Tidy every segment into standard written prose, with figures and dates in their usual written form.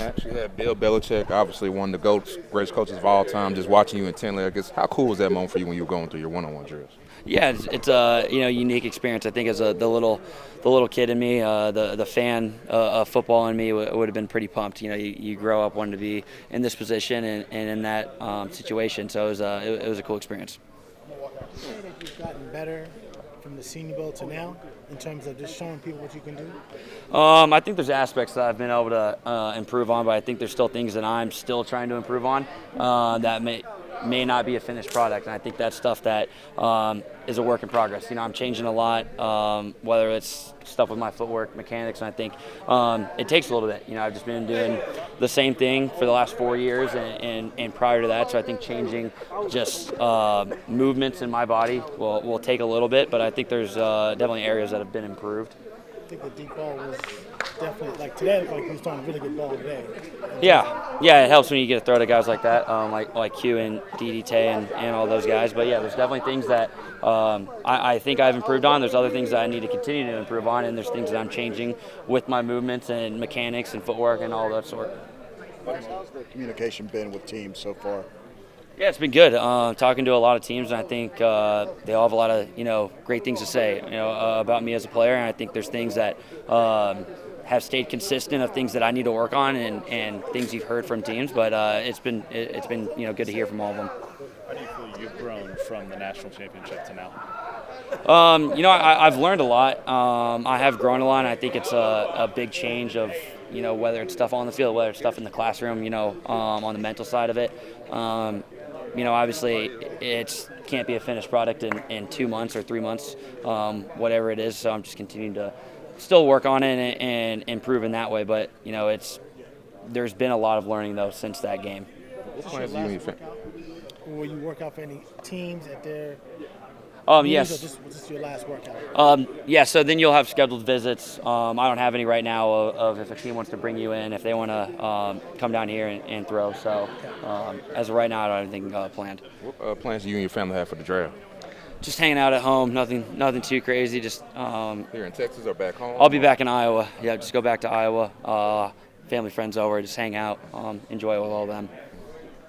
Max, you had Bill Belichick, obviously one of the GOATs, greatest coaches of all time, just watching you intently. I guess, how cool was that moment for you when you were going through your one-on-one drills? Yeah, it's a unique experience. I think as the little kid in me, the fan of football in me would have been pretty pumped. You grow up wanting to be in this position and in that situation. So it was a cool experience. Would you say that you've gotten better from the Senior Bowl to now in terms of just showing people what you can do? I think there's aspects that I've been able to improve on, but I think there's still things that I'm still trying to improve on that may not be a finished product. And I think that's stuff that is a work in progress. I'm changing a lot, whether it's stuff with my footwork, mechanics, and I think it takes a little bit. I've just been doing the same thing for the last 4 years and prior to that, so I think changing just movements in my body will take a little bit, but I think there's definitely areas that have been improved. I think the deep ball was definitely, like today, like he was throwing a really good ball today. Yeah, it helps when you get to throw to guys like that, like Q and DDT and all those guys. But yeah, there's definitely things that I think I've improved on. There's other things that I need to continue to improve on, and there's things that I'm changing with my movements and mechanics and footwork and all that sort. How's the communication been with teams so far? Yeah, it's been good. Talking to a lot of teams, and I think they all have a lot of great things to say about me as a player. And I think there's things that have stayed consistent of things that I need to work on and things you've heard from teams. But it's been good to hear from all of them. How do you feel you've grown from the national championship to now? I've learned a lot. I have grown a lot, and I think it's a big change of whether it's stuff on the field, whether it's stuff in the classroom, on the mental side of it. Obviously it can't be a finished product in 2 months or 3 months, whatever it is. So I'm just continuing to still work on it and improve in that way. But, there's been a lot of learning, though, since that game. Will you work out for any teams at their yes. Or just your last workout? Yeah, so then you'll have scheduled visits. I don't have any right now of if a team wants to bring you in, if they want to come down here and throw. So as of right now, I don't have anything planned. What plans do you and your family have for the draft? Just hanging out at home, nothing too crazy. Just here in Texas or back home? I'll be back in Iowa. Yeah, just go back to Iowa. Family, friends over, just hang out, enjoy it with all of them.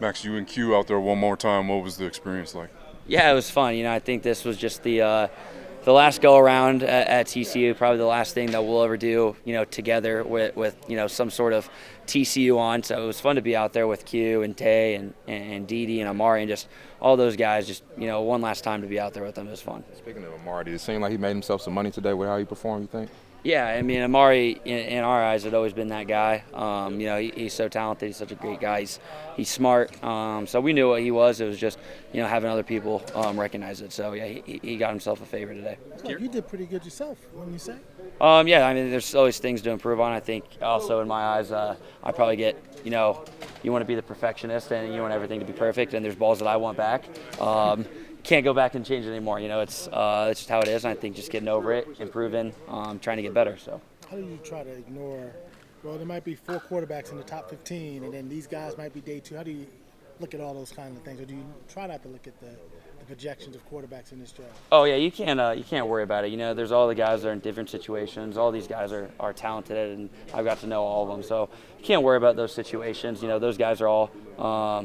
Max, you and Q out there one more time. What was the experience like? Yeah, it was fun. I think this was just the last go around at TCU, probably the last thing that we'll ever do, together with some sort of TCU on. So it was fun to be out there with Q and Tay and Didi and Amari and just all those guys. Just one last time to be out there with them. It was fun. Speaking of Amari, did it seem like he made himself some money today with how he performed? You think? Yeah, I mean, Amari, in our eyes, had always been that guy. He's so talented. He's such a great guy. He's smart. So we knew what he was. It was just, having other people recognize it. So, yeah, he got himself a favor today. You did pretty good yourself, wouldn't you say? Yeah, I mean, there's always things to improve on. I think also in my eyes, I probably get, you want to be the perfectionist and you want everything to be perfect, and there's balls that I want back. Can't go back and change it anymore. It's just how it is. And I think just getting over it, improving, trying to get better. So. How do you try to ignore? Well, there might be 4 quarterbacks in the top 15, and then these guys might be day 2. How do you look at all those kind of things, or do you try not to look at the projections of quarterbacks in this draft? Oh yeah, you can't worry about it. There's all the guys that are in different situations. All these guys are talented, and I've got to know all of them. So you can't worry about those situations. Those guys are all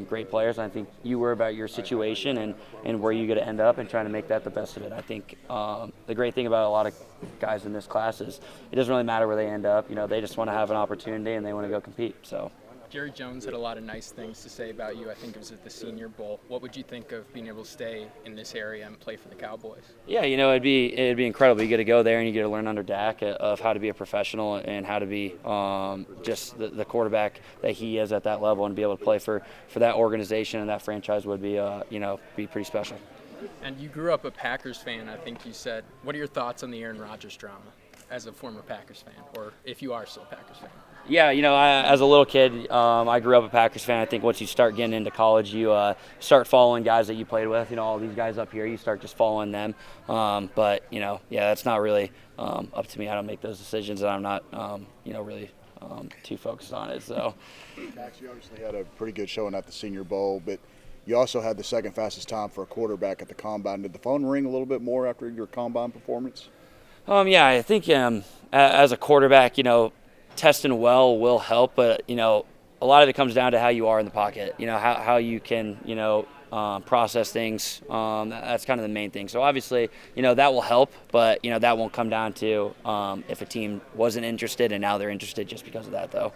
great players. And I think you worry about your situation and where you're going to end up and trying to make that the best of it. I think the great thing about a lot of guys in this class is it doesn't really matter where they end up. They just want to have an opportunity and they want to go compete. So. Jerry Jones had a lot of nice things to say about you. I think it was at the Senior Bowl. What would you think of being able to stay in this area and play for the Cowboys? Yeah, it'd be incredible. You get to go there and you get to learn under Dak of how to be a professional and how to be just the quarterback that he is at that level, and be able to play for that organization and that franchise would be be pretty special. And you grew up a Packers fan, I think you said. What are your thoughts on the Aaron Rodgers drama as a former Packers fan, or if you are still a Packers fan? Yeah, as a little kid, I grew up a Packers fan. I think once you start getting into college, you start following guys that you played with. All these guys up here, you start just following them. But that's not really up to me. I don't make those decisions, and I'm not, really too focused on it. So, Max, you obviously had a pretty good showing at the Senior Bowl, but you also had the second fastest time for a quarterback at the Combine. Did the phone ring a little bit more after your Combine performance? Yeah, I think as a quarterback, testing well will help, but a lot of it comes down to how you are in the pocket, how you can, process things. That's kind of the main thing. So obviously, that will help, but, that won't come down to if a team wasn't interested and now they're interested just because of that, though.